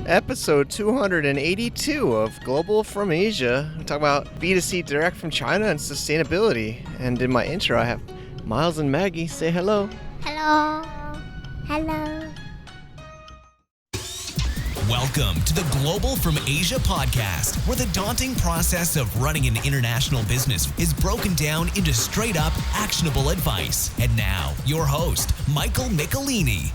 Episode 282 of Global from Asia. We talk about B2C direct from China and sustainability. And in my intro, I have Miles and Maggie. Say hello. Hello. Hello. Welcome to the Global from Asia podcast, where the daunting process of running an international business is broken down into straight-up, actionable advice. And now, your host, Michael Michelini.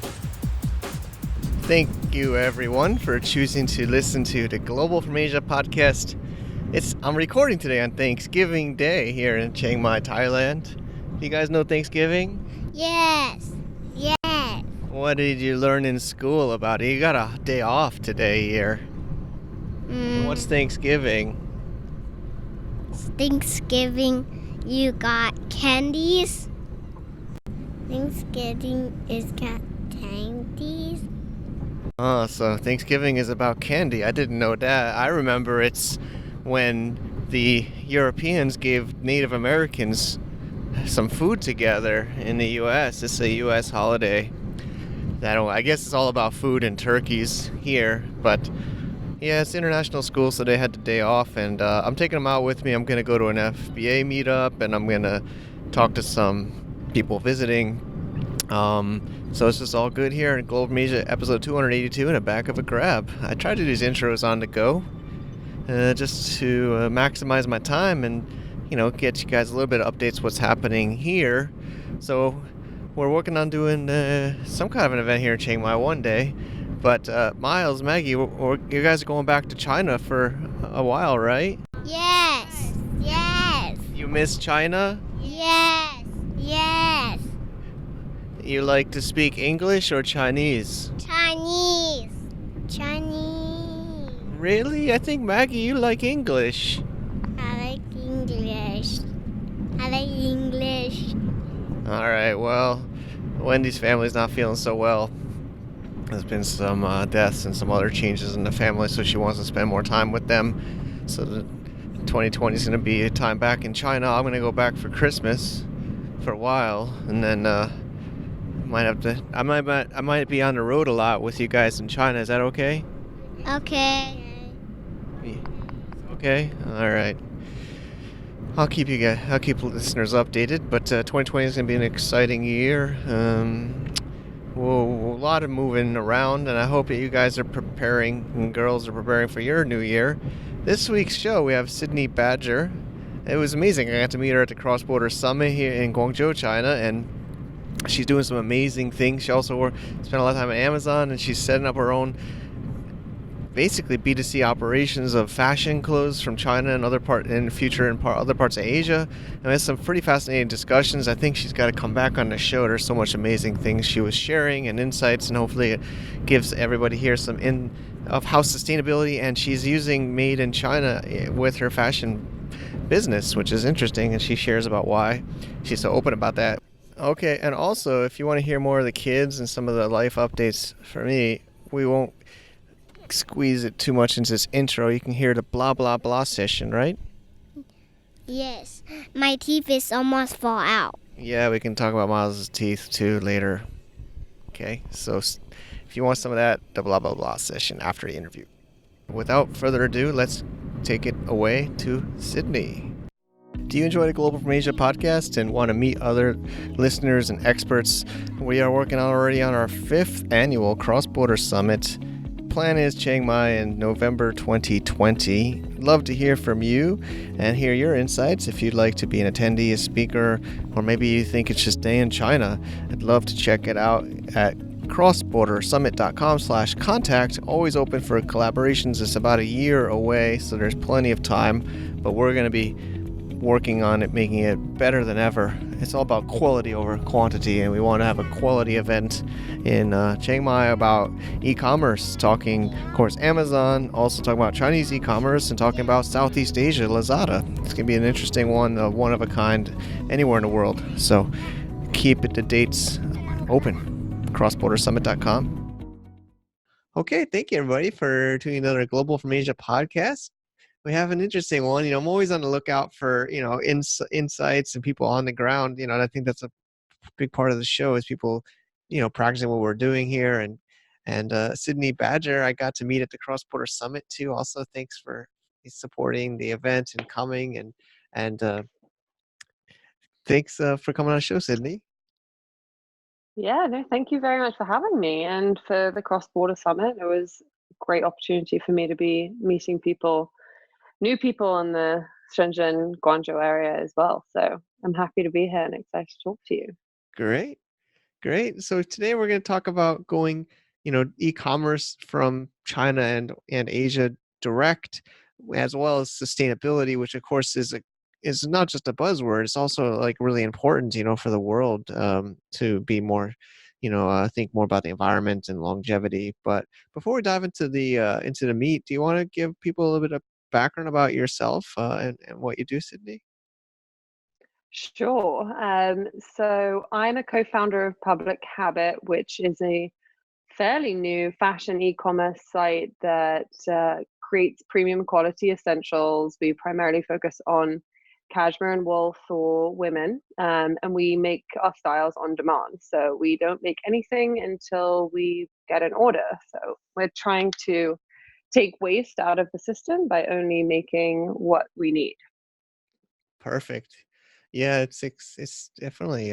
Thank you, everyone, for choosing to listen to the Global from Asia podcast. I'm recording today on Thanksgiving Day here in Chiang Mai, Thailand. Do you guys know Thanksgiving? Yes. What did you learn in school about it? You got a day off today here. What's Thanksgiving? Thanksgiving, you got candies. Thanksgiving is got candies. Oh, so Thanksgiving is about candy. I didn't know that. I remember it's when the Europeans gave Native Americans some food together in the U.S. It's a U.S. holiday. I guess it's all about food and turkeys here, but yeah, it's international school, so they had the day off, and I'm taking them out with me. I'm going to go to an FBA meetup, and I'm going to talk to some people visiting. So it's just all good here in Global Media, episode 282 in the back of a grab. I try to do these intros on the go, just to maximize my time and, get you guys a little bit of updates what's happening here. So we're working on doing some kind of an event here in Chiang Mai one day. But Miles, Maggie, you guys are going back to China for a while, right? Yes. You miss China? Yes. You like to speak English or Chinese? Chinese. Really? I think, Maggie, you like English. I like English. All right, well, Wendy's family's not feeling so well. There's been some deaths and some other changes in the family, so she wants to spend more time with them. So 2020 is going to be a time back in China. I'm going to go back for Christmas for a while, and then I might be on the road a lot with you guys in China. Is that okay? Okay. Okay. All right. I'll keep listeners updated, but 2020 is going to be an exciting year. A lot of moving around, and I hope that you guys are preparing, and girls are preparing for your new year. This week's show, we have Sydney Badger. It was amazing. I got to meet her at the Cross Border Summit here in Guangzhou, China, and she's doing some amazing things. She also spent a lot of time at Amazon, and she's setting up her own basically B2C operations of fashion clothes from China and other parts of Asia. And there's some pretty fascinating discussions. I think she's got to come back on the show. There's so much amazing things she was sharing and insights, and hopefully it gives everybody here some of how sustainability, and she's using made in China with her fashion business, which is interesting, and she shares about why she's so open about that. Okay, and also if you want to hear more of the kids and some of the life updates for me, we won't squeeze it too much into this intro. You can hear the blah blah blah session, right? Yes. My teeth is almost fall out. Yeah, we can talk about Miles' teeth too later. Okay, so if you want some of that, the blah blah blah session after the interview. Without further ado, let's take it away to Sydney. Do you enjoy the Global from Asia podcast and want to meet other listeners and experts? We are working already on our 5th annual Cross Border Summit. Plan is Chiang Mai in November 2020. Love to hear from you and hear your insights. If you'd like to be an attendee, a speaker, or maybe you think it's just day in China, I'd love to check it out at crossbordersummit.com/contact. Always open for collaborations. It's about a year away, so there's plenty of time, but we're going to be working on it, making it better than ever. It's all about quality over quantity, and we want to have a quality event in Chiang Mai about e-commerce, talking, of course, Amazon, also talking about Chinese e-commerce, and talking about Southeast Asia, Lazada. It's going to be an interesting one of a kind anywhere in the world. So keep the dates open. crossbordersummit.com. Okay, thank you everybody for tuning in to another Global from Asia podcast. We have an interesting one. I'm always on the lookout for, insights and people on the ground, and I think that's a big part of the show is people, practicing what we're doing here and And Sydney Badger, I got to meet at the Cross Border Summit too. Also, thanks for supporting the event and coming, and thanks for coming on the show, Sydney. Yeah, no, thank you very much for having me and for the Cross Border Summit. It was a great opportunity for me to be meeting people, new people in the Shenzhen, Guangzhou area as well. So I'm happy to be here and excited to talk to you. Great. Great. So today we're going to talk about going, e-commerce from China and Asia direct, as well as sustainability, which of course is not just a buzzword. It's also like really important, for the world to be more, think more about the environment and longevity. But before we dive into the meat, do you want to give people a little bit of background about yourself and what you do, Sydney? Sure. So I'm a co-founder of Public Habit, which is a fairly new fashion e-commerce site that creates premium quality essentials. We primarily focus on cashmere and wool for women, and we make our styles on demand. So we don't make anything until we get an order. So we're trying to take waste out of the system by only making what we need. Perfect. Yeah, it's definitely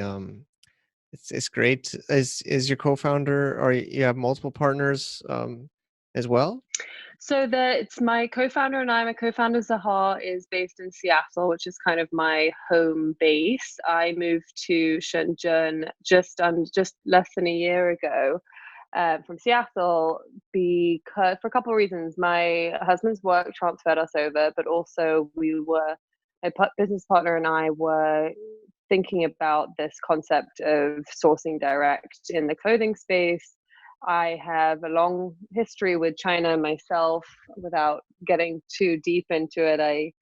it's great. Is your co-founder or you have multiple partners as well? So it's my co-founder and I. My co-founder Zahar is based in Seattle, which is kind of my home base. I moved to Shenzhen just less than a year ago from Seattle because for a couple of reasons. My husband's work transferred us over, but also business partner and I were thinking about this concept of sourcing direct in the clothing space. I have a long history with China myself. Without getting too deep into it, I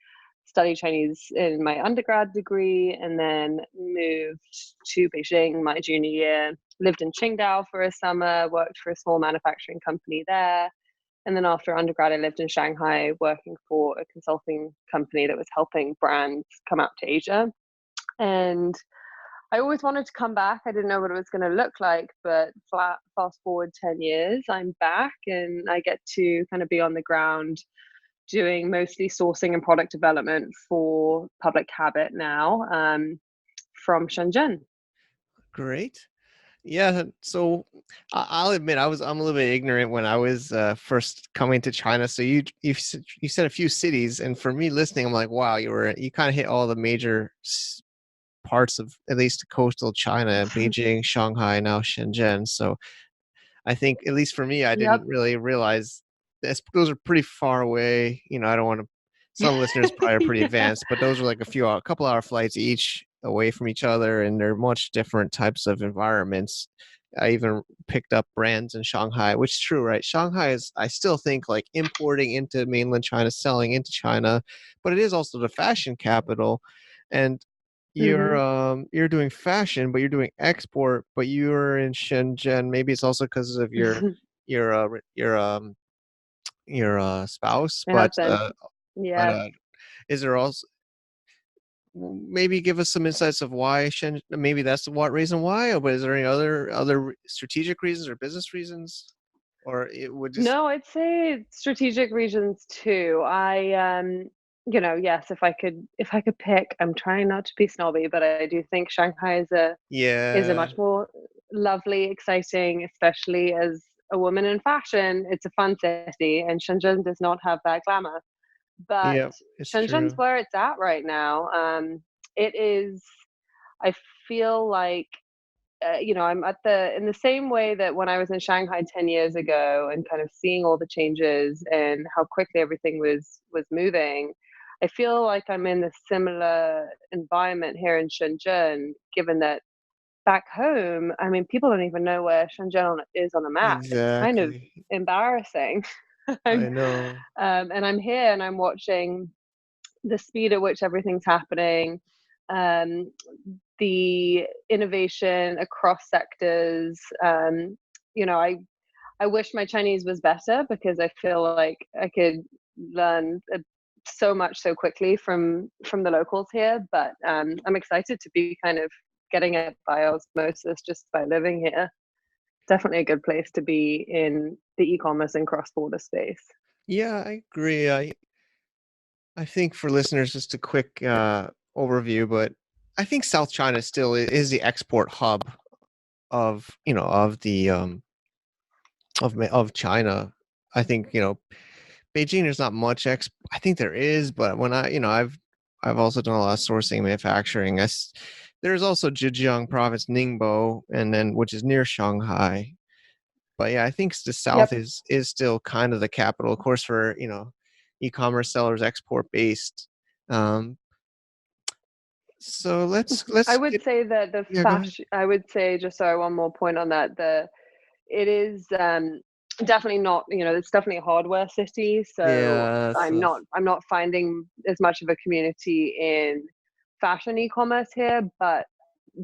studied Chinese in my undergrad degree and then moved to Beijing my junior year. Lived in Qingdao for a summer, worked for a small manufacturing company there. And then after undergrad, I lived in Shanghai working for a consulting company that was helping brands come out to Asia. And I always wanted to come back. I didn't know what it was going to look like, but fast forward 10 years, I'm back and I get to kind of be on the ground doing mostly sourcing and product development for Public Habit now from Shenzhen. Great. Yeah, so I'll admit I'm a little bit ignorant when I was first coming to China. So you said a few cities, and for me listening, I'm like, wow, you kind of hit all the major parts of at least coastal China: Beijing, Shanghai, now Shenzhen. So I think, at least for me, I Yep. didn't really realize those are pretty far away. I don't want to. Some listeners probably are pretty advanced, but those are like a couple hour flights each away from each other, and they're much different types of environments. I even picked up brands in Shanghai, which is true, right? Shanghai is, I still think, like importing into mainland China, selling into China, but it is also the fashion capital. And Hmm. you're doing fashion, but you're doing export, but you're in Shenzhen. Maybe it's also because of your spouse, My but husband. but Yeah. uh, is there also, maybe give us some insights of why Shenzhen? Maybe that's the what reason why, or but is there any other strategic reasons or business reasons, or it would just No, I'd say strategic reasons too. Yes, if I could pick, I'm trying not to be snobby, but I do think Shanghai is a yeah much more lovely, exciting, especially as a woman in fashion. It's a fun city, and Shenzhen does not have that glamour. But yeah it's Shenzhen's true. where it's at right now. It is. I feel like I'm in the same way that when I was in Shanghai 10 years ago and kind of seeing all the changes and how quickly everything was moving. I feel like I'm in a similar environment here in Shenzhen, given that back home, I mean, people don't even know where Shenzhen is on a map. It's kind of Exactly. embarrassing. I'm, I know. and I'm here and I'm watching the speed at which everything's happening, um, the innovation across sectors. I wish my Chinese was better because I feel like I could learn so much so quickly from the locals here. But I'm excited to be kind of getting it by osmosis just by living here. definitely a good place to be in the e-commerce and cross-border space. Yeah, I agree. I think for listeners, just a quick overview, but I think South China still is the export hub of of the of China. I think Beijing. There's not much I think there is, but when I've also done a lot of sourcing, manufacturing. There's also Zhejiang province, Ningbo, and then which is near Shanghai. But yeah, I think the South Yep. is still kind of the capital, of course, for e-commerce sellers, export based. Um, so I let's would get say that yeah. Go ahead. I would say, just so one more point on that, it is definitely not, it's definitely a hardware city. So Yeah. So I'm not finding as much of a community in fashion e-commerce here, but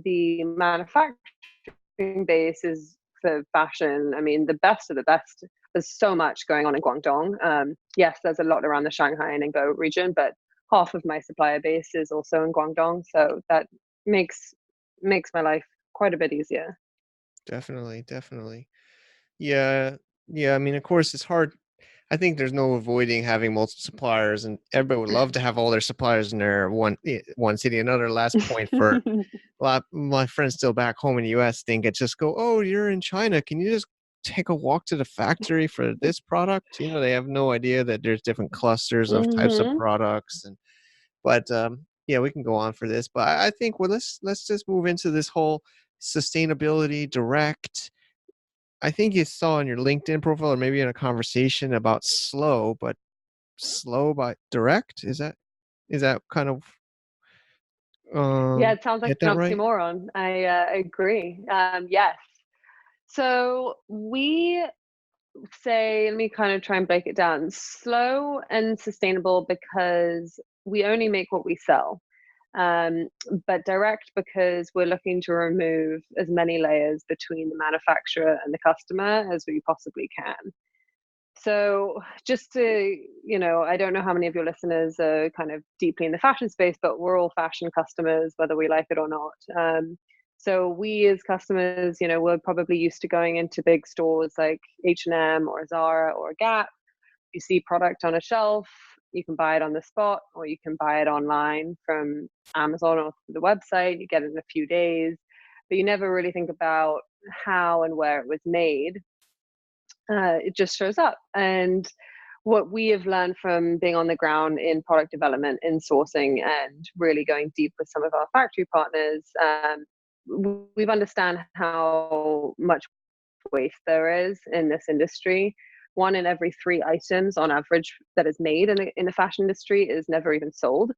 the manufacturing base is for fashion. I mean, the best of the best. There's so much going on in Guangdong. Yes, there's a lot around the Shanghai and Ningbo region, but half of my supplier base is also in Guangdong, so that makes my life quite a bit easier. definitely, definitely. Yeah, yeah. I mean, of course, it's hard. I think there's no avoiding having multiple suppliers, and everybody would love to have all their suppliers in their one city. Another last point for a lot my friends still back home in the US think it just go, oh, you're in China. Can you just take a walk to the factory for this product? They have no idea that there's different clusters of types of Hmm. products. But yeah, we can go on for this. But I think let's just move into this whole sustainability direct. I think you saw in your LinkedIn profile or maybe in a conversation about slow but direct. Is that kind of Yeah, it sounds like get an that right? oxymoron. I agree. Yes. So we say, let me kind of try and break it down. Slow and sustainable because we only make what we sell. Um, but direct because we're looking to remove as many layers between the manufacturer and the customer as we possibly can. So, just to, I don't know how many of your listeners are kind of deeply in the fashion space, but we're all fashion customers, whether we like it or not. So we as customers, we're probably used to going into big stores like H&M or Zara or Gap. You see product on a shelf, you can buy it on the spot, or you can buy it online from Amazon or the website. You get it in a few days, but you never really think about how and where it was made. It just shows up. And what we have learned from being on the ground in product development, in sourcing, and really going deep with some of our factory partners, we've understand how much waste there is in this industry. One in every three items on average that is made in the fashion industry is never even sold.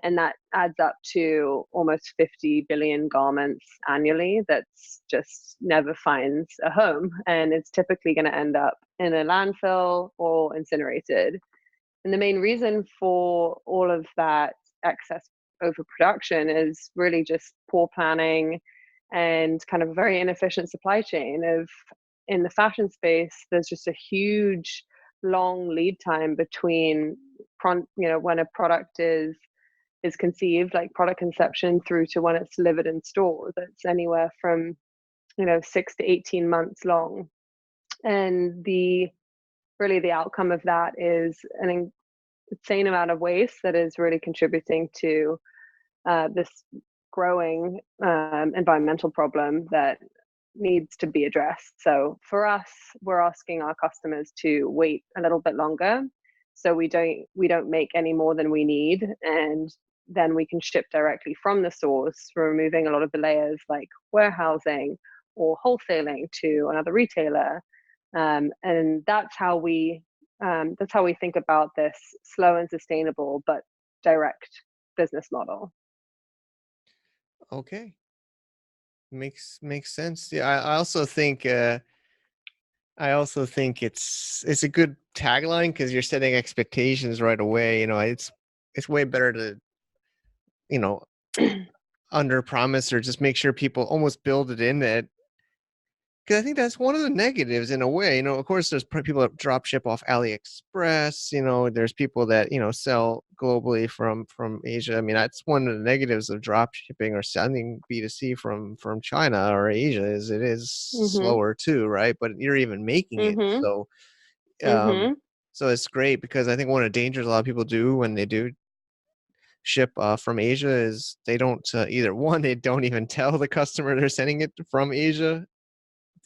And that adds up to almost 50 billion garments annually that's just never finds a home. And it's typically going to end up in a landfill or incinerated. And the main reason for all of that excess overproduction is really just poor planning and kind of a very inefficient supply chain of in the fashion space. There's just a huge long lead time between when a product is conceived, like product conception, through to when it's delivered in stores. It's anywhere from 6 to 18 months long. And the outcome of that is an insane amount of waste that is really contributing to this growing environmental problem that needs to be addressed. So for us, we're asking our customers to wait a little bit longer, so we don't make any more than we need, and then we can ship directly from the source, removing a lot of the layers like warehousing or wholesaling to another retailer. And that's how we think about this slow and sustainable but direct business model. Okay. Makes sense. Yeah, I also think it's a good tagline because you're setting expectations right away. It's way better to, you know, under promise or just make sure people almost build it in that Because I think that's one of the negatives in a way. Of course, there's people that drop ship off AliExpress. There's people that sell globally from Asia. I mean, that's one of the negatives of drop shipping or selling B2C from China or Asia is it is Mhm. slower too, right? But you're even making it, Mhm. so um, Mhm. so it's great because I think one of the dangers a lot of people do when they do ship from Asia is they don't either one they don't even tell the customer they're sending it from Asia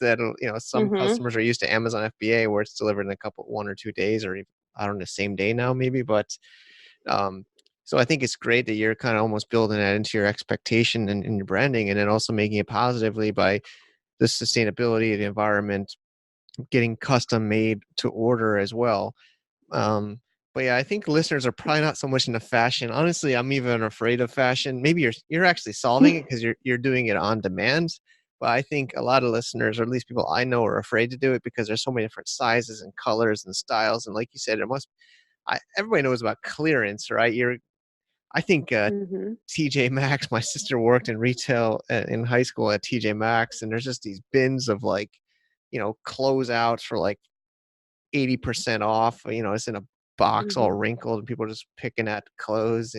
that some Mhm. customers are used to Amazon FBA where it's delivered in a couple 1 or 2 days or even, I don't know, same day now maybe, but um so I think it's great that you're kind of almost building that into your expectation and your branding, and then also making it positively by the sustainability of the environment, getting custom made to order as well. um, but yeah, I think listeners are probably not so much into fashion. Honestly, I'm even afraid of fashion. Maybe you're actually solving it because you're doing it on demand. But I think a lot of listeners, or at least people I know, are afraid to do it because there's so many different sizes and colors and styles. And like you said, everybody knows about clearance, right? I think Mhm. TJ Maxx. My sister worked in retail in high school at TJ Maxx, and there's just these bins of like, closeouts for like 80% off. It's in a box all Mhm. wrinkled and people are just picking at clothes.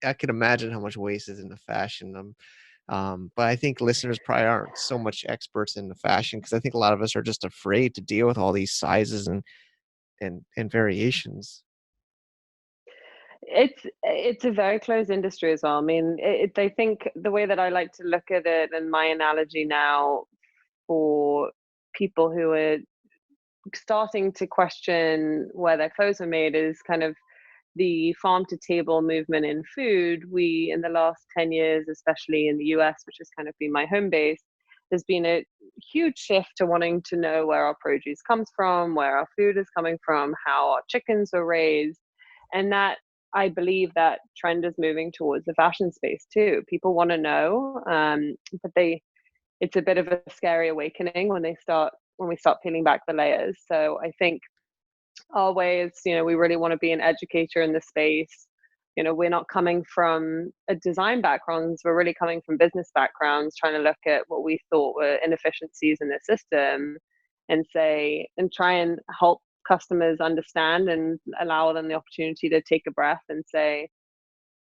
I could imagine how much waste is in the fashion. But I think listeners probably aren't so much experts in the fashion because I think a lot of us are just afraid to deal with all these sizes and variations. It's a very closed industry as well. I mean, I think the way that I like to look at it, and my analogy now for people who are starting to question where their clothes are made, is kind of the farm to table movement in food. We, in the last 10 years, especially in the US, which has kind of been my home base, there's been a huge shift to wanting to know where our produce comes from, where our food is coming from, how our chickens are raised. And that, I believe that trend is moving towards the fashion space too. People want to know, but it's a bit of a scary awakening when we start peeling back the layers. So I think our way is, we really want to be an educator in the space. We're not coming from a design backgrounds, we're really coming from business backgrounds, trying to look at what we thought were inefficiencies in the system and try and help customers understand and allow them the opportunity to take a breath and say,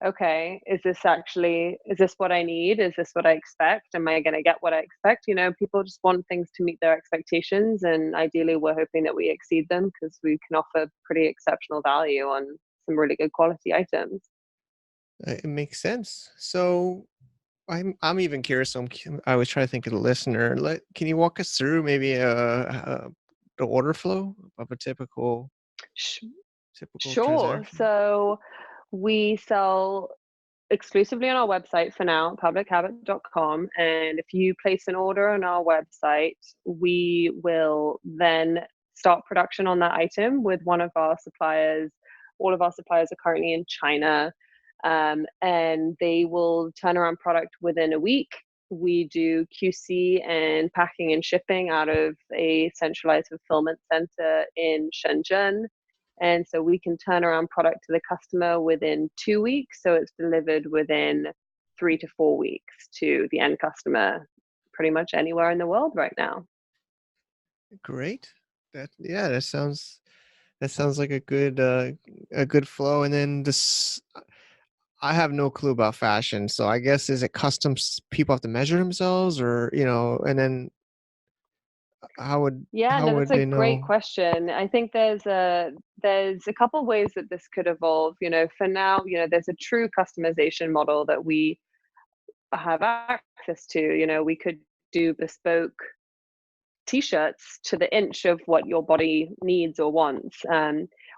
okay, is this what I need? Is this what I expect? Am I going to get what I expect? People just want things to meet their expectations, and ideally, we're hoping that we exceed them because we can offer pretty exceptional value on some really good quality items. It makes sense. So I'm even curious. I was trying to think of the listener. Can you walk us through maybe the order flow of a Sh- typical Sure. transaction? So we sell exclusively on our website for now, publichabit.com. And if you place an order on our website, we will then start production on that item with one of our suppliers. All of our suppliers are currently in China, and they will turn around product within a week. We do QC and packing and shipping out of a centralized fulfillment center in Shenzhen. And so we can turn around product to the customer within 2 weeks. So it's delivered within 3 to 4 weeks to the end customer, pretty much anywhere in the world right now. Great. Yeah, that sounds like a good flow. And then this, I have no clue about fashion, so I guess is it customs people have to measure themselves, or and then how would Yeah, how no, that's would a they great know? question. I think there's a couple ways that this could evolve. For now, there's a true customization model that we have access to. We could do bespoke t-shirts to the inch of what your body needs or wants.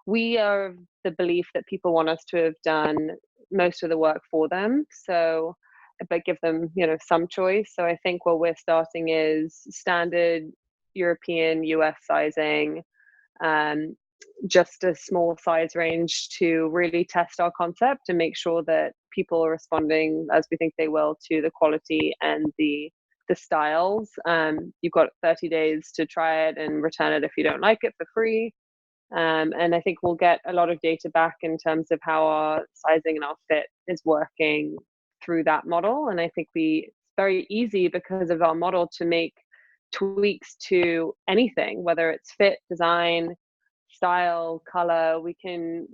We are of the belief that people want us to have done most of the work for them. So, but give them, some choice. So I think what we're starting is standard European, US sizing, um, just a small size range to really test our concept and make sure that people are responding as we think they will to the quality and the styles. You've got 30 days to try it and return it if you don't like it for free. And I think we'll get a lot of data back in terms of how our sizing and our fit is working through that model. And I think it's very easy because of our model to make tweaks to anything, whether it's fit, design, style, color. We can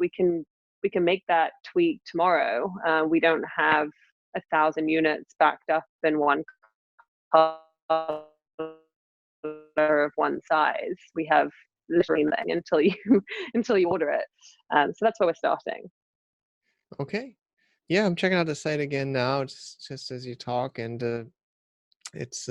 make that tweak tomorrow. We don't have 1,000 units backed up in one color of one size. We have literally nothing until you until you order it. So that's where we're starting. Okay. Yeah, I'm checking out the site again now, just as you talk, and it's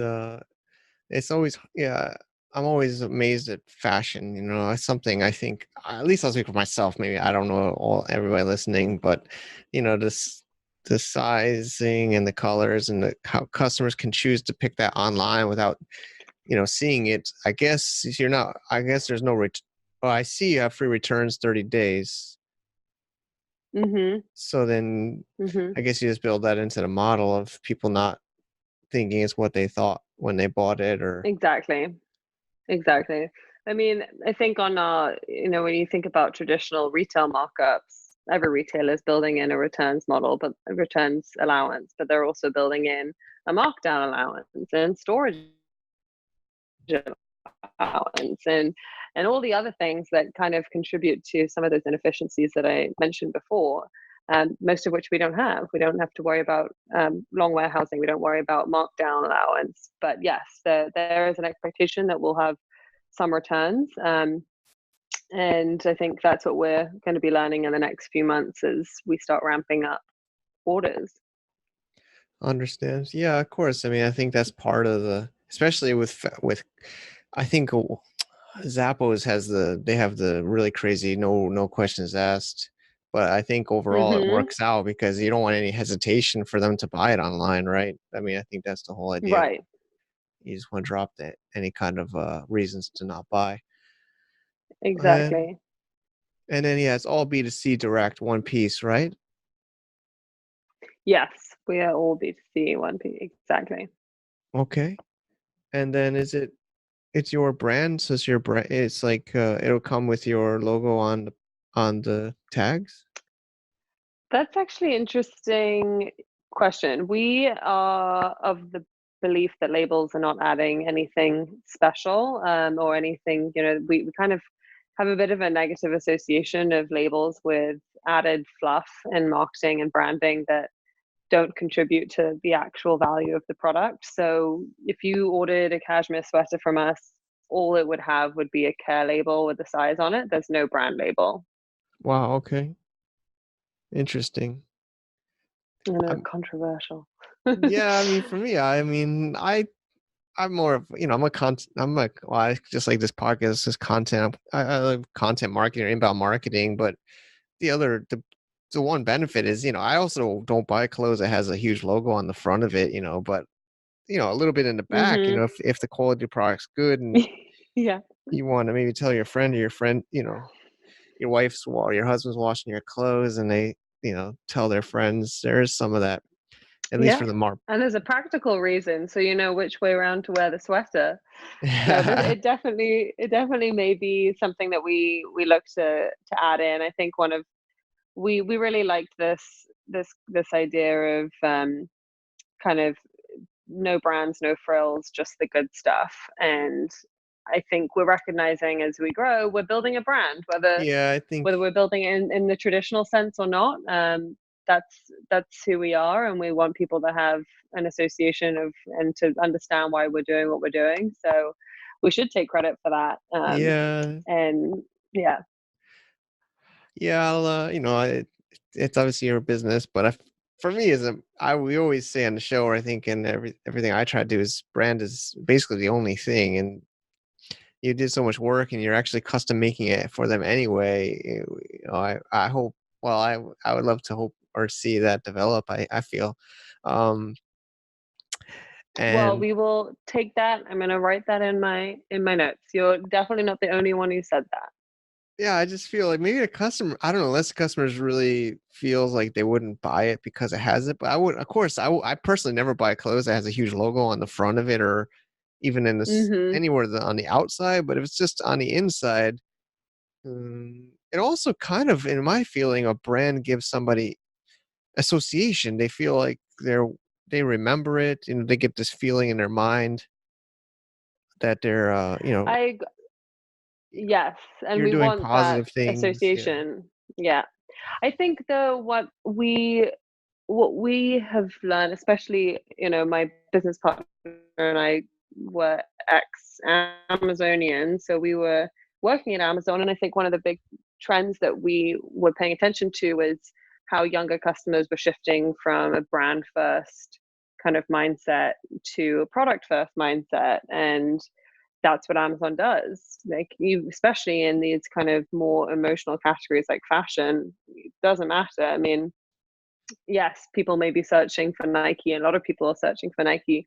it's always, yeah, I'm always amazed at fashion. It's something I think, at least I'll speak for myself. Maybe I don't know all everybody listening, but this the sizing and the colors and how customers can choose to pick that online without seeing it. I guess you're not. I guess there's no Oh, I see you have free returns 30 days. Mhm. So then Mhm. I guess you just build that into the model of people not thinking it's what they thought when they bought it, or Exactly. Exactly. I mean, I think on when you think about traditional retail markups, every retailer is building in a returns model, but a returns allowance, but they're also building in a markdown allowance and storage allowance and all the other things that kind of contribute to some of those inefficiencies that I mentioned before. Most of which we don't have. We don't have to worry about long warehousing. We don't worry about markdown allowance. But yes, there is an expectation that we'll have some returns. And I think that's what we're going to be learning in the next few months as we start ramping up orders. understands. Yeah, of course. I mean, I think that's part of especially with, I think Zappos they have the really crazy no questions asked. But I think overall it Mm-hmm. works out because you don't want any hesitation for them to buy it online, right? I mean, I think that's the whole idea. Right. You just want to drop any kind of reasons to not buy. And Exactly. and then yeah, it's all B2C direct, one piece, right? Yes, we are all B2C 1P. Exactly. Okay. And then it's your brand, so it's your brand. It's like it'll come with your logo on the tags. That's actually an interesting question. We are of the belief that labels are not adding anything special, or anything, we kind of have a bit of a negative association of labels with added fluff and marketing and branding that don't contribute to the actual value of the product. So if you ordered a cashmere sweater from us, all it would have would be a care label with the size on it. There's no brand label. Wow. Okay. Interesting. I know, I'm, controversial. yeah. I mean, for me, I mean, I'm more of, I'm a well, I just like this podcast, this content. I love content marketing or inbound marketing, but the one benefit is, I also don't buy clothes that has a huge logo on the front of it, but a little bit in the back, Hmm. if the quality of the product's good and Yeah. you want to maybe tell your friend or your friend, your wife's or your husband's washing your clothes and they, tell their friends, there is some of that, at least Yeah. for the mark. And there's a practical reason, so you know which way around to wear the sweater. No, but it definitely may be something that we look to add in. I think one of we really liked this idea of kind of no brands, no frills, just the good stuff. And I think we're recognizing as we grow, we're building a brand, whether Yeah, I whether think, we're building it in the traditional sense or not. That's who we are, and we want people to have an association of and to understand why we're doing what we're doing. So we should take credit for that. yeah, And yeah. yeah, it's obviously your business, but for me, we always say on the show, or I think in everything I try to do is brand is basically the only thing. And you did so much work and you're actually custom making it for them anyway. I hope, well, I would love to hope or see that develop. I feel, um, Well, and we will take that. I'm gonna write that in my notes. You're definitely not the only one who said that. yeah, I just feel like maybe a customer, I don't know, unless the customers really feels like they wouldn't buy it because it has it. But I would, of course, I personally never buy clothes that has a huge logo on the front of it or even Hmm. anywhere on the outside. But if it's just on the inside, it also kind of, in my feeling, a brand gives somebody association. They feel like they remember it. They get this feeling in their mind that they're, I Yes, and you're we doing want that positive things. Yeah. association. Yeah. I think though what we have learned, especially, my business partner and I were ex-Amazonian, so we were working at Amazon, and I think one of the big trends that we were paying attention to was how younger customers were shifting from a brand first kind of mindset to a product first mindset, and that's what Amazon does. Like, you, especially in these kind of more emotional categories like fashion, it doesn't matter. I mean, yes, people may be searching for Nike, and a lot of people are searching for Nike,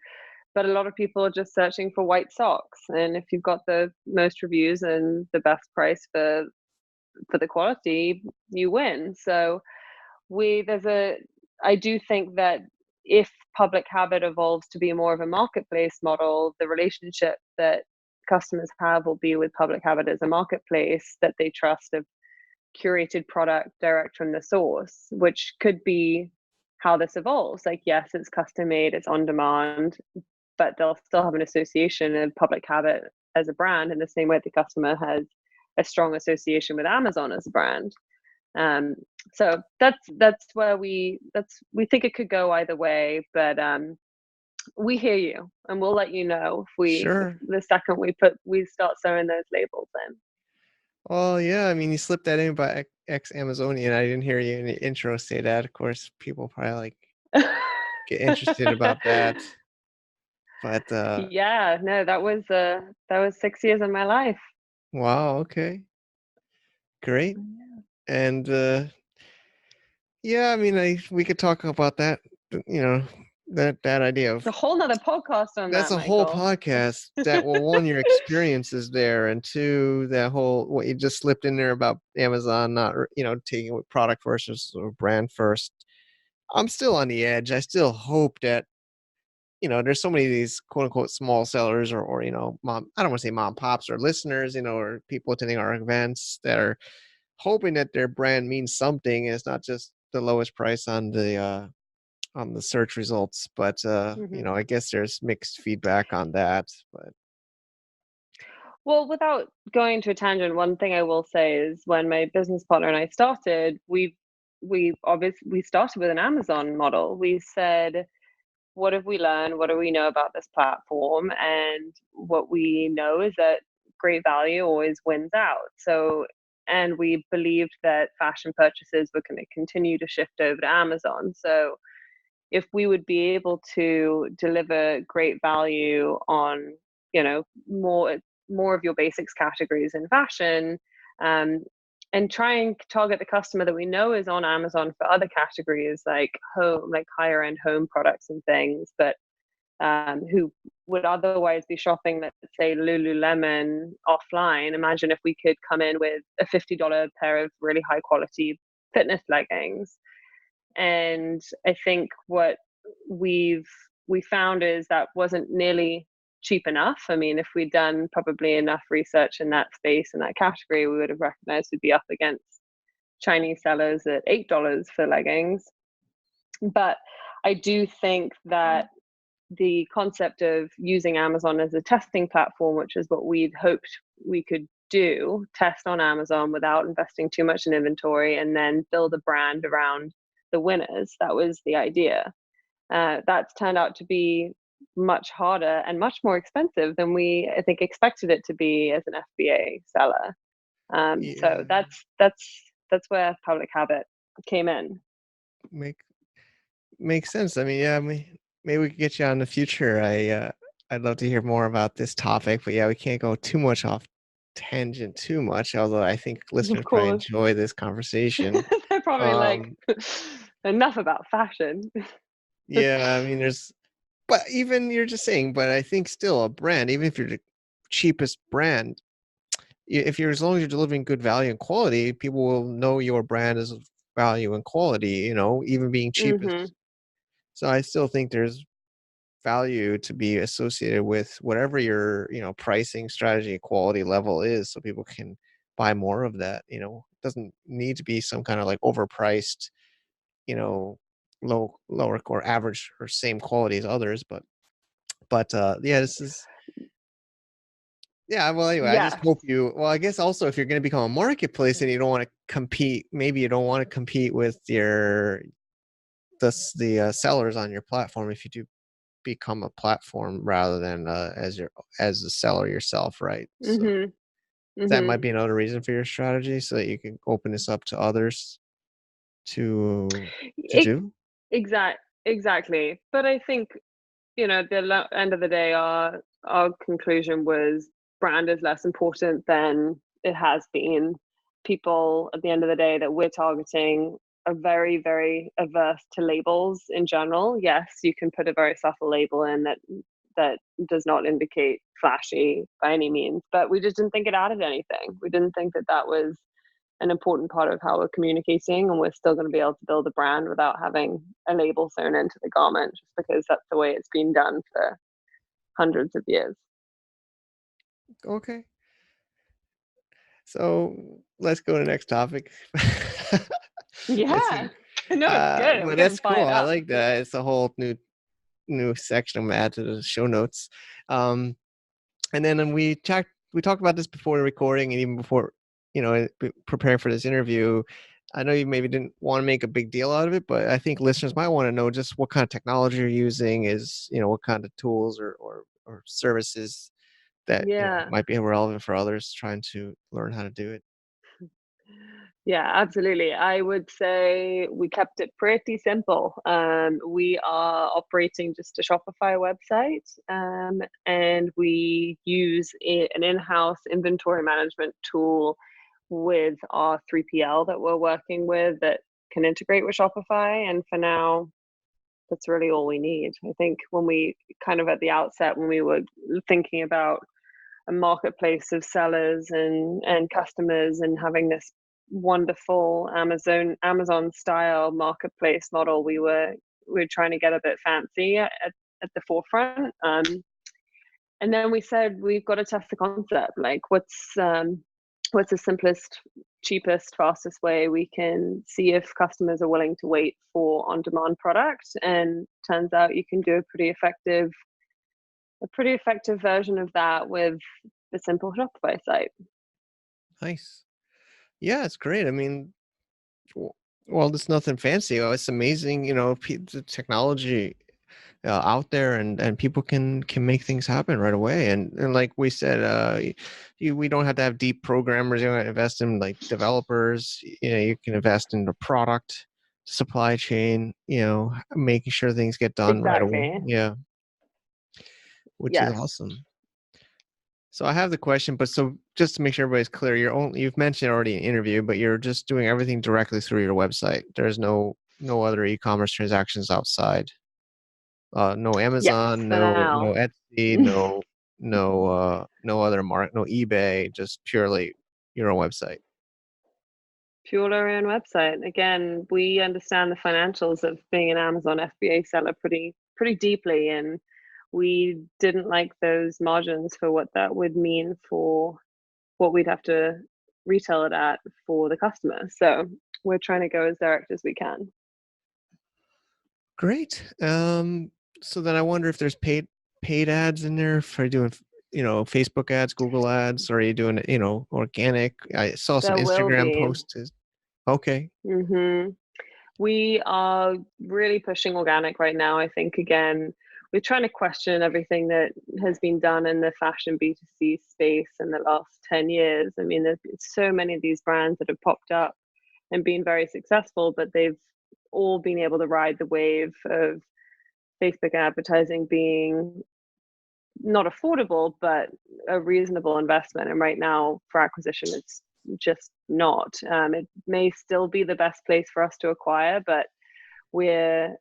but a lot of people are just searching for white socks. And if you've got the most reviews and the best price for the quality, you win. So we there's a I do think that if Public Habit evolves to be more of a marketplace model, the relationship that customers have will be with Public Habit as a marketplace that they trust, of curated product direct from the source, which could be how this evolves. Like, yes, it's custom made, it's on demand, but they'll still have an association of Public Habit as a brand in the same way the customer has a strong association with Amazon as a brand. Um, so that's where we think it could go either way, but we hear you, and we'll let you know if Sure. the second we start sewing those labels Well, yeah, I mean, you slipped that in about ex-Amazonian. I didn't hear you in the intro say that. Of course, people probably like in. get interested about that. But Yeah, no, that was 6 years of my life. wow, okay. Great. And yeah, I mean, we could talk about that, you know, that idea It's a of whole nother podcast on that's that, a whole Michael. podcast that, well, one, your experiences there, and two, that whole what you just slipped in there about Amazon not, taking product versus or brand first. I'm still on the edge. I still hope that, there's so many of these quote unquote small sellers or mom, I don't want to say mom pops or listeners, or people attending our events that are hoping that their brand means something and it's not just the lowest price on the search results. But Mhm. I guess there's mixed feedback on that. But Well, without going to a tangent, one thing I will say is when my business partner and I started, we started with an Amazon model. We said, what have we learned? What do we know about this platform? And what we know is that great value always wins out. So, and we believed that fashion purchases were going to continue to shift over to Amazon. So, if we would be able to deliver great value on, more of your basics categories in fashion, um, and try and target the customer that we know is on Amazon for other categories like home, like higher end home products and things, but who would otherwise be shopping, let's say Lululemon offline. Imagine if we could come in with a $50 pair of really high quality fitness leggings. And I think what we've we found is that wasn't nearly cheap enough. I mean, if we'd done probably enough research in that space, in that category, we would have recognized we'd be up against Chinese sellers at $8 for leggings. But I do think that the concept of using Amazon as a testing platform, which is what we'd hoped we could do, test on Amazon without investing too much in inventory, and then build a brand around the winners. That was the idea. That's turned out to be much harder and much more expensive than we, I think, expected it to be as an FBA seller. So yeah, that's where Public Habit came in. make makes sense. I mean, yeah, maybe we could get you on in the future. I'd love to hear more about this topic, but yeah, we can't go too much off tangent too much, although I think Of listeners probably course, enjoy this conversation. they're probably like, Um, enough about fashion. yeah, I mean, but even you're just saying, but I think still a brand, even if you're the cheapest brand, if you're as long as you're delivering good value and quality, people will know your brand as value and quality, even being Hmm. cheapest. So I still think there's value to be associated with whatever your, pricing strategy, quality level is, so people can buy more of that. It doesn't need to be some kind of like overpriced, you know, lower or average or same quality as others, but yeah, this is Yeah, well, anyway, I just Yes. hope well, I guess also if you're going to become a marketplace and you don't want to compete, maybe you don't want to compete with the sellers on your platform if you do become a platform rather than as a seller yourself, right? So Mhm. that might Mhm. be another reason for your strategy so that you can open this up to others to Ex do. exactly. But I think, end of the day, our conclusion was brand is less important than it has been. People at the end of the day that we're targeting are very, very averse to labels in general. Yes, you can put a very subtle label in that does not indicate flashy by any means, but we just didn't think it added anything. We didn't think that that was an important part of how we're communicating, and we're still going to be able to build a brand without having a label sewn into the garment, just because that's the way it's been done for hundreds of years. Okay. So let's go to the next topic. It's Yeah. No, it's good. We're but getting that's cool. fired I up. like that. It's a whole new section I'm gonna add to the show notes. Um, and then we talked about this before the recording and even before preparing for this interview. I know you maybe didn't want to make a big deal out of it, but I think listeners might want to know just what kind of technology you're using, is what kind of tools or services that Yeah. might be relevant for others trying to learn how to do it. Yeah, absolutely. I would say we kept it pretty simple. We are operating just a Shopify website, and we use an in-house inventory management tool with our 3PL that we're working with that can integrate with Shopify. And for now, that's really all we need. I think when we kind of at the outset, when we were thinking about a marketplace of sellers and customers and having this wonderful Amazon style marketplace model, we were trying to get a bit fancy at the forefront. And then we said we've got to test the concept. Like, what's the simplest, cheapest, fastest way we can see if customers are willing to wait for on-demand product? And turns out you can do a pretty effective version of that with a simple Shopify site. Nice. Yeah, it's great. I mean, w- well, there's nothing fancy. Oh, it's amazing, the technology out there, and people can make things happen right away. And like we said, we don't have to have deep programmers. You don't have to invest in like developers. You can invest in the product, supply chain. Making sure things get done right away. Exactly. Yeah, which is Yes. awesome. So I have the question, but so just to make sure everybody's clear, you've mentioned already in interview, but you're just doing everything directly through your website. There's no other e-commerce transactions outside. No Yes, Amazon, for no now. Etsy, no other no eBay, just purely your own website. Pure our own website. Again, we understand the financials of being an Amazon FBA seller pretty deeply, and we didn't like those margins for what that would mean for what we'd have to retail it at for the customer. So we're trying to go as direct as we can. Great. So then I wonder if there's paid ads in there for doing, Facebook ads, Google ads, or are you doing it, organic? I saw some There will Instagram be. posts. Okay, hmm We are really pushing organic right now. I think, again, we're trying to question everything that has been done in the fashion B2C space in the last 10 years. I mean, there's been so many of these brands that have popped up and been very successful, but they've all been able to ride the wave of Facebook advertising being not affordable, but a reasonable investment. And right now, for acquisition, it's just not. It may still be the best place for us to acquire, but we're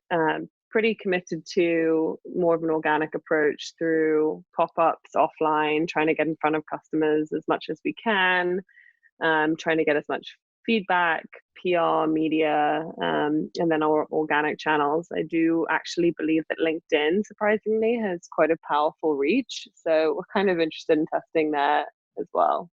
pretty committed to more of an organic approach through pop-ups offline, trying to get in front of customers as much as we can, trying to get as much feedback, PR, media, and then our organic channels. I do actually believe that LinkedIn, surprisingly, has quite a powerful reach. So we're kind of interested in testing that as well.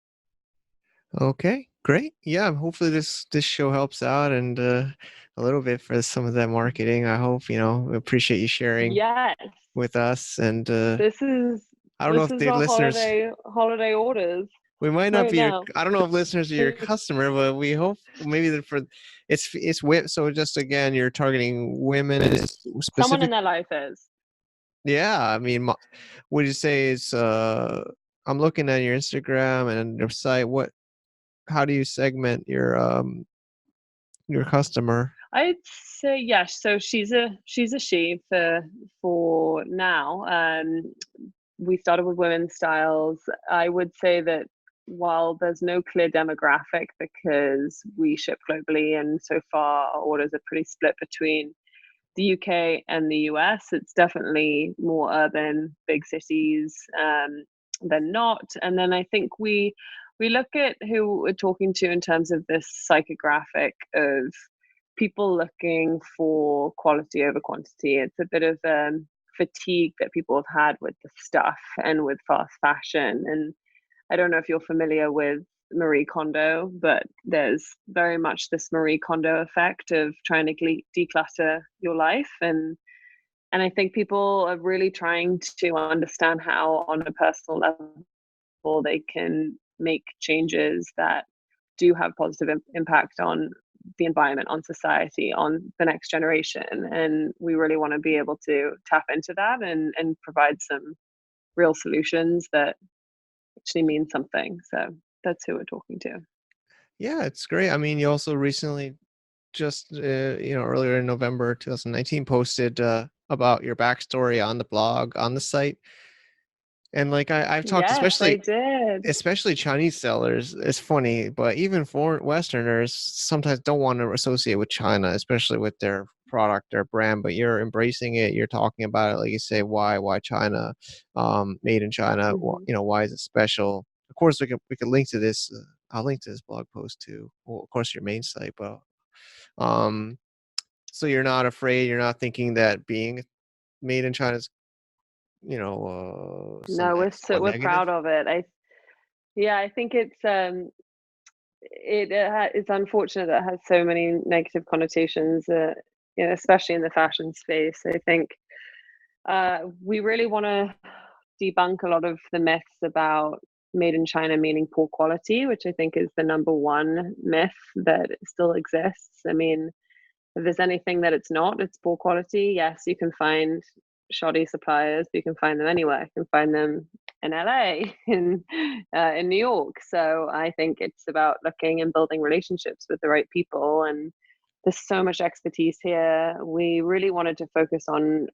okay, great. Yeah, hopefully this show helps out and a little bit for some of that marketing. I hope we appreciate you sharing Yes, with us and this is I don't know This if is the our listeners, holiday orders we might not right be your, now. I don't know if listeners are your customer, but we hope maybe that for, it's so just again, you're targeting women Someone in specific. their life is. Yeah, I mean, would you say it's, I'm looking at your Instagram and your site. How do you segment your customer? I'd say yes. So she's a she for now. We started with women's styles. I would say that while there's no clear demographic because we ship globally and so far our orders are pretty split between the UK and the US, it's definitely more urban, big cities than not. And then I think we look at who we're talking to in terms of this psychographic of people looking for quality over quantity. It's a bit of fatigue that people have had with the stuff and with fast fashion. And I don't know if you're familiar with Marie Kondo, but there's very much this Marie Kondo effect of trying to declutter your life. And I think people are really trying to understand how, on a personal level, they can make changes that do have positive impact on the environment, on society, on the next generation. And we really want to be able to tap into that and provide some real solutions that actually mean something. So that's who we're talking to. Yeah, it's great. I mean, you also recently just earlier in November 2019 posted about your backstory on the blog on the site. And like I've talked, Yes, I did. especially Chinese sellers. It's funny, but even foreign Westerners sometimes don't want to associate with China, especially with their product, their brand. But you're embracing it. You're talking about it, like you say, why China, made in China. Mhm. Why is it special? Of course, we could link to this. I'll link to this blog post too. Well, of course, your main site, but um, so you're not afraid. You're not thinking that being made in China is, No, somewhat we're negative. proud of it. I think it's unfortunate that it has so many negative connotations, especially in the fashion space. I think we really want to debunk a lot of the myths about made in China meaning poor quality, which I think is the number one myth that still exists. I mean, if there's anything that it's not, it's poor quality. Yes, you can find shoddy suppliers, but you can find them anywhere. You can find them in LA, in New York. So I think it's about looking and building relationships with the right people. And there's so much expertise here. We really wanted to focus on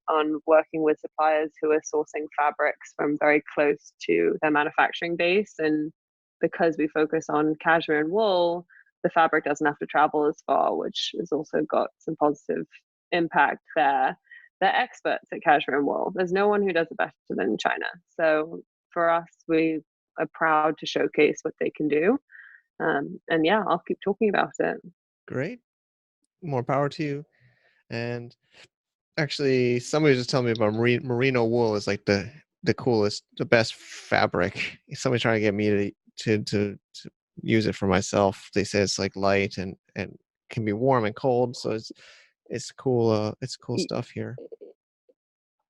working with suppliers who are sourcing fabrics from very close to their manufacturing base. And because we focus on cashmere and wool, the fabric doesn't have to travel as far, which has also got some positive impact there. They're experts at cashmere and wool. There's no one who does it better than China. So for us, we are proud to showcase what they can do. And yeah, I'll keep talking about it. Great. More power to you. And actually, somebody was just telling me about merino wool is like the coolest, the best fabric. Somebody trying to get me to use it for myself. They say it's like light and can be warm and cold. So it's cool. It's cool Y- stuff here.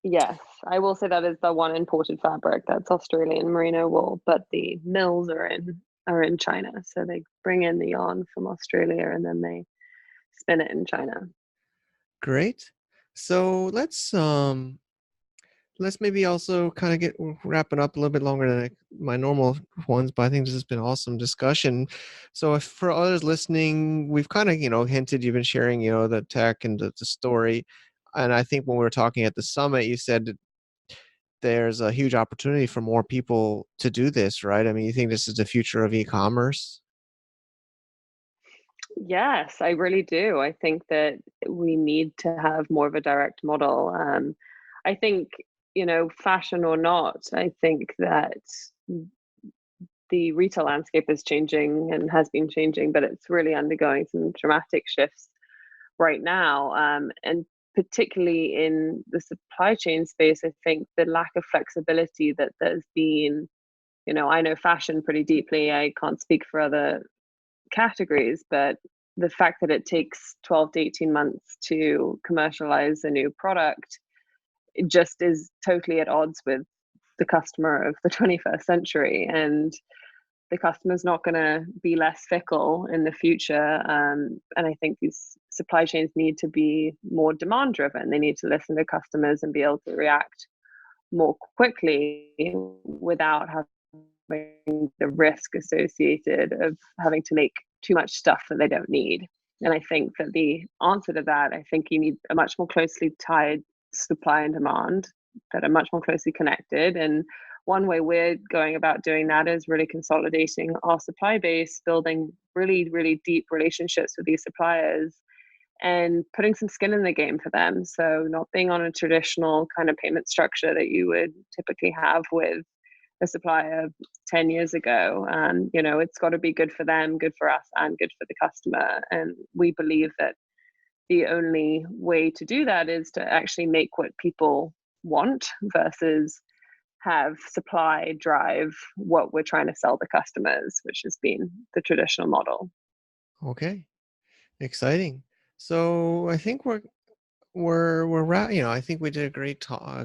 Yes, I will say that is the one imported fabric. That's Australian merino wool, but the mills are in China. So they bring in the yarn from Australia and then they spin it in China. Great. So let's maybe also kind of get wrapping up a little bit longer than my normal ones, but I think this has been awesome discussion. So if for others listening, we've kind of, hinted, you've been sharing, the tech and the story. And I think when we were talking at the summit, you said that there's a huge opportunity for more people to do this, right? I mean, you think this is the future of e-commerce? Yes, I really do. I think that we need to have more of a direct model. I think, fashion or not, I think that the retail landscape is changing and has been changing, but it's really undergoing some dramatic shifts right now. And particularly in the supply chain space, I think the lack of flexibility that there's been, I know fashion pretty deeply. I can't speak for other categories, but the fact that it takes 12 to 18 months to commercialize a new product, it just is totally at odds with the customer of the 21st century, and the customer's not going to be less fickle in the future. And I think these supply chains need to be more demand driven. They need to listen to customers and be able to react more quickly without having the risk associated of having to make too much stuff that they don't need. And I think that the answer to that, I think you need a much more closely tied supply and demand that are much more closely connected. And one way we're going about doing that is really consolidating our supply base, building really, really deep relationships with these suppliers and putting some skin in the game for them. So not being on a traditional kind of payment structure that you would typically have with a supplier 10 years ago. It's got to be good for them, good for us, and good for the customer. And we believe that the only way to do that is to actually make what people want versus have supply drive what we're trying to sell the customers, which has been the traditional model. Okay. Exciting. So I think I think we did a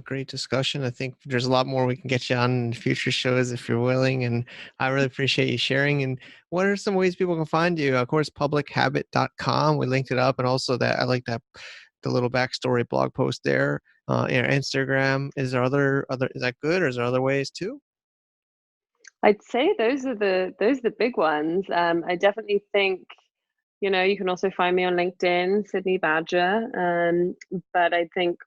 great discussion. I think there's a lot more we can get you on in future shows if you're willing, and I really appreciate you sharing. And what are some ways people can find you? Of course, publichabit.com. We linked it up, and also that I like that the little backstory blog post there. Instagram. Is there other is that good, or is there other ways too? I'd say those are the big ones. I definitely think you can also find me on LinkedIn, Sydney Badger. But I think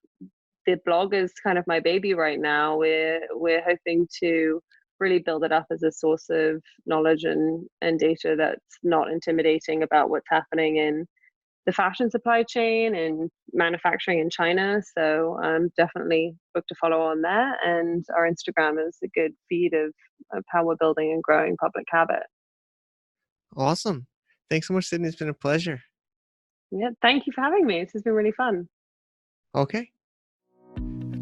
the blog is kind of my baby right now. We're hoping to really build it up as a source of knowledge and data that's not intimidating about what's happening in the fashion supply chain and manufacturing in China. So definitely book to follow on there. And our Instagram is a good feed of how we're building and growing Public Habit. Awesome. Thanks so much, Sydney. It's been a pleasure. Yeah, thank you for having me. This has been really fun. Okay.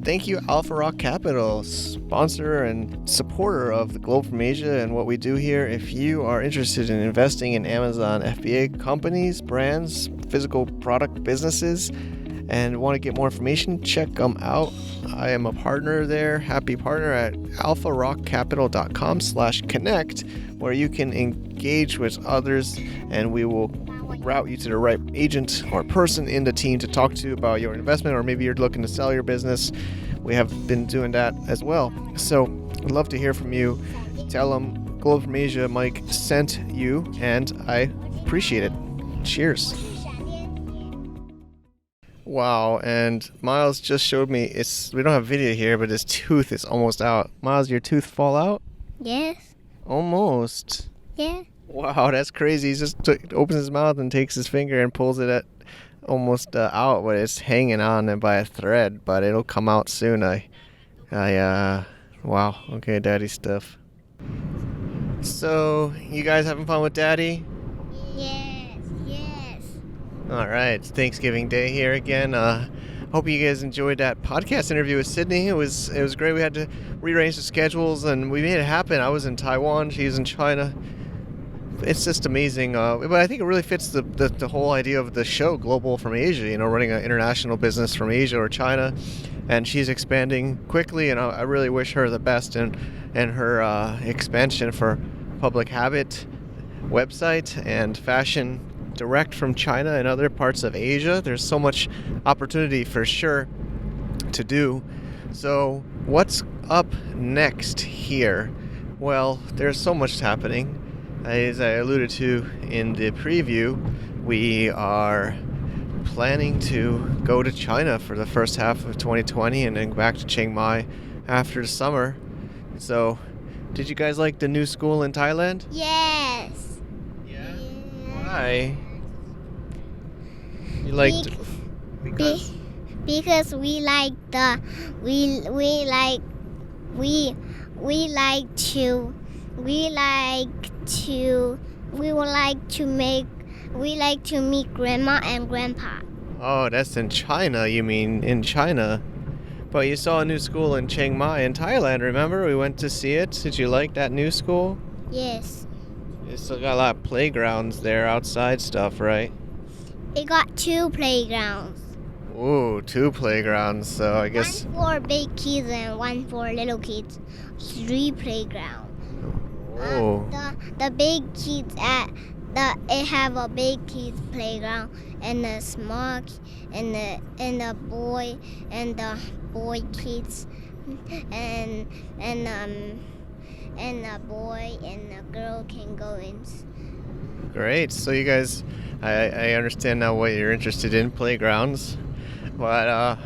Thank you, Alpha Rock Capital, sponsor and supporter of the Globe from Asia and what we do here. If you are interested in investing in Amazon FBA companies, brands, physical product businesses, and want to get more information, check them out. I am a partner there, happy partner at alpharockcapital.com/connect, where you can engage with others and we will route you to the right agent or person in the team to talk to about your investment, or maybe you're looking to sell your business. We have been doing that as well. So I'd love to hear from you. Tell them Globe from Asia Mike sent you, and I appreciate it. Cheers. Wow, and Miles just showed me, we don't have video here, but his tooth is almost out. Miles, your tooth fall out? Yes. Almost. Yeah. Wow, that's crazy. He just opens his mouth and takes his finger and pulls it almost out, but it's hanging on by a thread, but it'll come out soon. Wow. Okay, daddy stuff. So, you guys having fun with daddy? Yes. All right, it's Thanksgiving Day here again. Hope you guys enjoyed that podcast interview with Sydney. It was great. We had to rearrange the schedules, and we made it happen. I was in Taiwan, she's in China. It's just amazing. But I think it really fits the whole idea of the show, Global from Asia, running an international business from Asia or China. And she's expanding quickly, and I really wish her the best in her expansion for Public Habit website and fashion direct from China and other parts of Asia. There's so much opportunity for sure to do. So what's up next here? Well, there's so much happening. As I alluded to in the preview, we are planning to go to China for the first half of 2020 and then back to Chiang Mai after the summer. So, did you guys like the new school in Thailand? Yes. Yeah? Why? You liked because we like to meet grandma and grandpa. Oh, that's in China. You mean in China? But you saw a new school in Chiang Mai in Thailand, remember? We went to see it. Did you like that new school? Yes. You still got a lot of playgrounds there, outside stuff, right? It got 2 playgrounds. Ooh, 2 playgrounds. So I guess. One for big kids and one for little kids. 3 playgrounds. Oh. The big kids it have a big kids playground and the small and the boy kids and the boy and the girl can go in. Great. So you guys, I understand now what you're interested in, playgrounds. But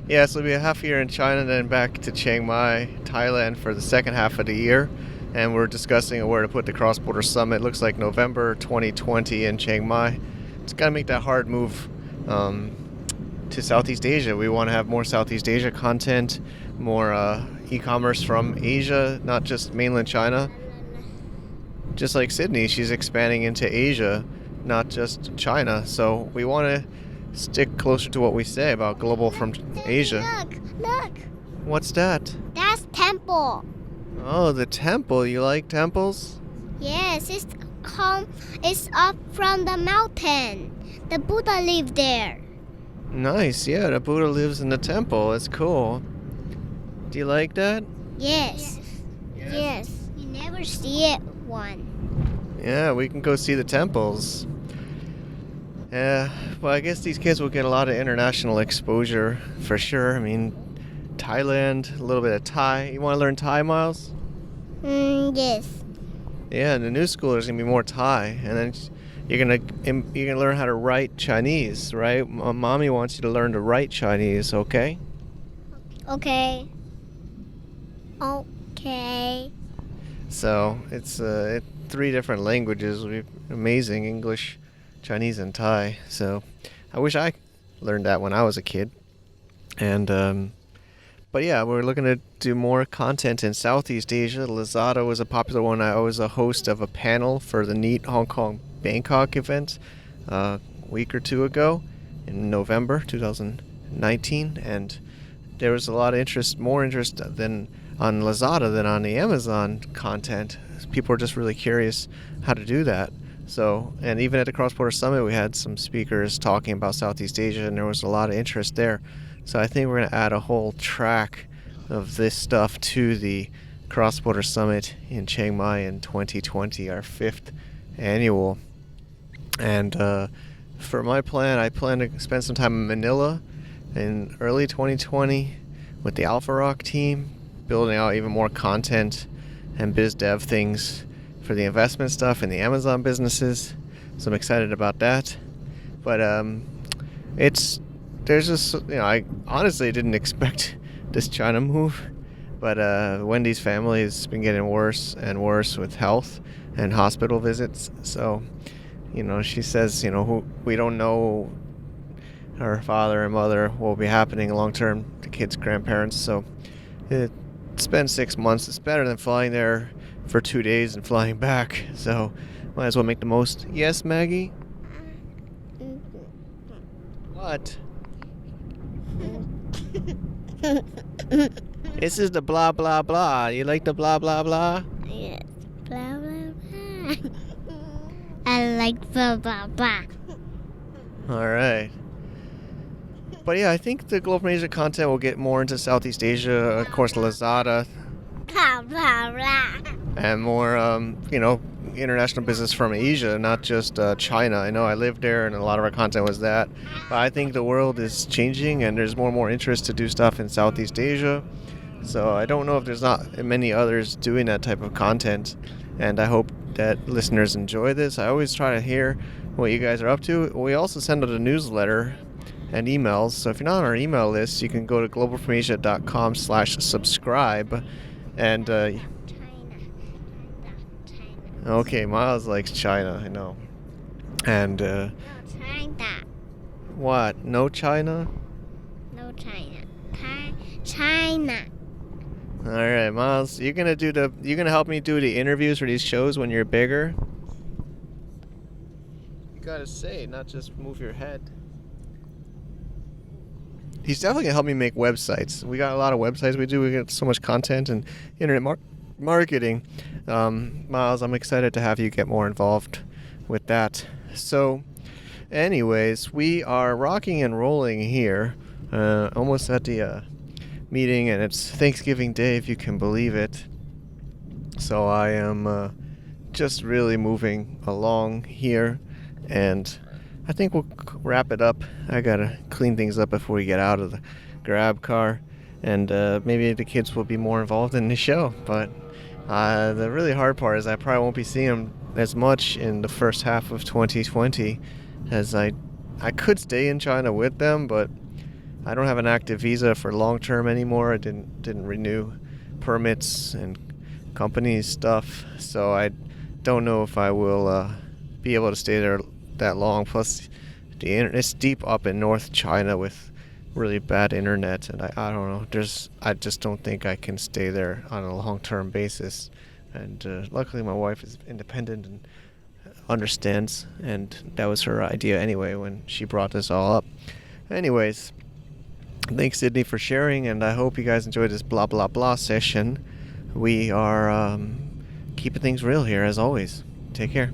yeah, so we'll be a half year in China, then back to Chiang Mai, Thailand for the second half of the year. And we're discussing where to put the cross-border summit. Looks like November 2020 in Chiang Mai. It's got to make that hard move to Southeast Asia. We want to have more Southeast Asia content, more e-commerce from Asia, not just mainland China. Just like Sydney, she's expanding into Asia, not just China. So we want to stick closer to what we say about global from Asia. Look. What's that? That's temple. Oh, the temple. You like temples? Yes, it's up from the mountain. The Buddha lived there. Nice. Yeah, the Buddha lives in the temple. It's cool. Do you like that? Yes. You never see it one. Yeah, we can go see the temples. Yeah, well, I guess these kids will get a lot of international exposure for sure. I mean, Thailand, a little bit of Thai. You want to learn Thai, Miles? Yes. Yeah, in the new school there's gonna be more Thai, and then you're gonna learn how to write Chinese, right? Mommy wants you to learn to write Chinese, okay? Okay. So it's 3 different languages. Amazing: English, Chinese, and Thai. So I wish I learned that when I was a kid. And but yeah, we're looking to do more content in Southeast Asia. Lazada was a popular one. I was a host of a panel for the NEAT Hong Kong Bangkok event a week or 2 ago in November 2019, and there was a lot of more interest than on Lazada than on the Amazon content. People were just really curious how to do that. So, and even at the Cross Border Summit, we had some speakers talking about Southeast Asia, and there was a lot of interest there. So I think we're going to add a whole track of this stuff to the Cross Border Summit in Chiang Mai in 2020, our 5th annual. And for my plan, I plan to spend some time in Manila in early 2020 with the Alpha Rock team, building out even more content and biz dev things for the investment stuff and the Amazon businesses. So I'm excited about that. But there's just, I honestly didn't expect this China move, but Wendy's family has been getting worse and worse with health and hospital visits. So, she says, we don't know her father and mother will be happening long term, the kids' grandparents. So it's been 6 months. It's better than flying there for 2 days and flying back. So might as well make the most. Yes, Maggie? What? This is the blah blah blah. You like the blah blah blah? Yes. Blah blah blah. I like blah blah blah. All right. But yeah, I think the Global from Asia content will get more into Southeast Asia, of course, Lazada, Blah blah blah. and more, international business from Asia, not just China. I know I lived there, and a lot of our content was that. But I think the world is changing, and there's more and more interest to do stuff in Southeast Asia. So I don't know if there's not many others doing that type of content, and I hope that listeners enjoy this. I always try to hear what you guys are up to. We also send out a newsletter and emails. So if you're not on our email list, you can go to globalfromasia.com/subscribe. And China. okay, Miles likes China, I know. And No, China. what? No China? No China. China. All right, Miles, you're gonna help me do the interviews for these shows when you're bigger. You gotta say, not just move your head. He's definitely gonna help me make websites. We got a lot of websites we do. We got so much content and internet marketing. Miles, I'm excited to have you get more involved with that. So Anyways, we are rocking and rolling here, almost at the meeting, and it's Thanksgiving Day, if you can believe it. So I am just really moving along here, and I think we'll wrap it up. I gotta clean things up before we get out of the grab car, and maybe the kids will be more involved in the show. But the really hard part is I probably won't be seeing them as much in the first half of 2020, as I could stay in China with them, but I don't have an active visa for long term anymore. I didn't renew permits and company stuff, so I don't know if I will be able to stay there that long. Plus, it's deep up in North China with really bad internet, and I don't know. I just don't think I can stay there on a long-term basis. And luckily, my wife is independent and understands, and that was her idea anyway when she brought this all up. Anyways, thanks Sydney for sharing, and I hope you guys enjoyed this blah blah blah session. We are keeping things real here as always. Take care.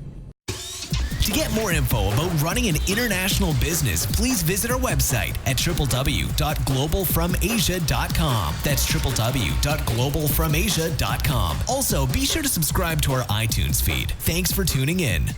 To get more info about running an international business, please visit our website at www.globalfromasia.com. That's www.globalfromasia.com. Also, be sure to subscribe to our iTunes feed. Thanks for tuning in.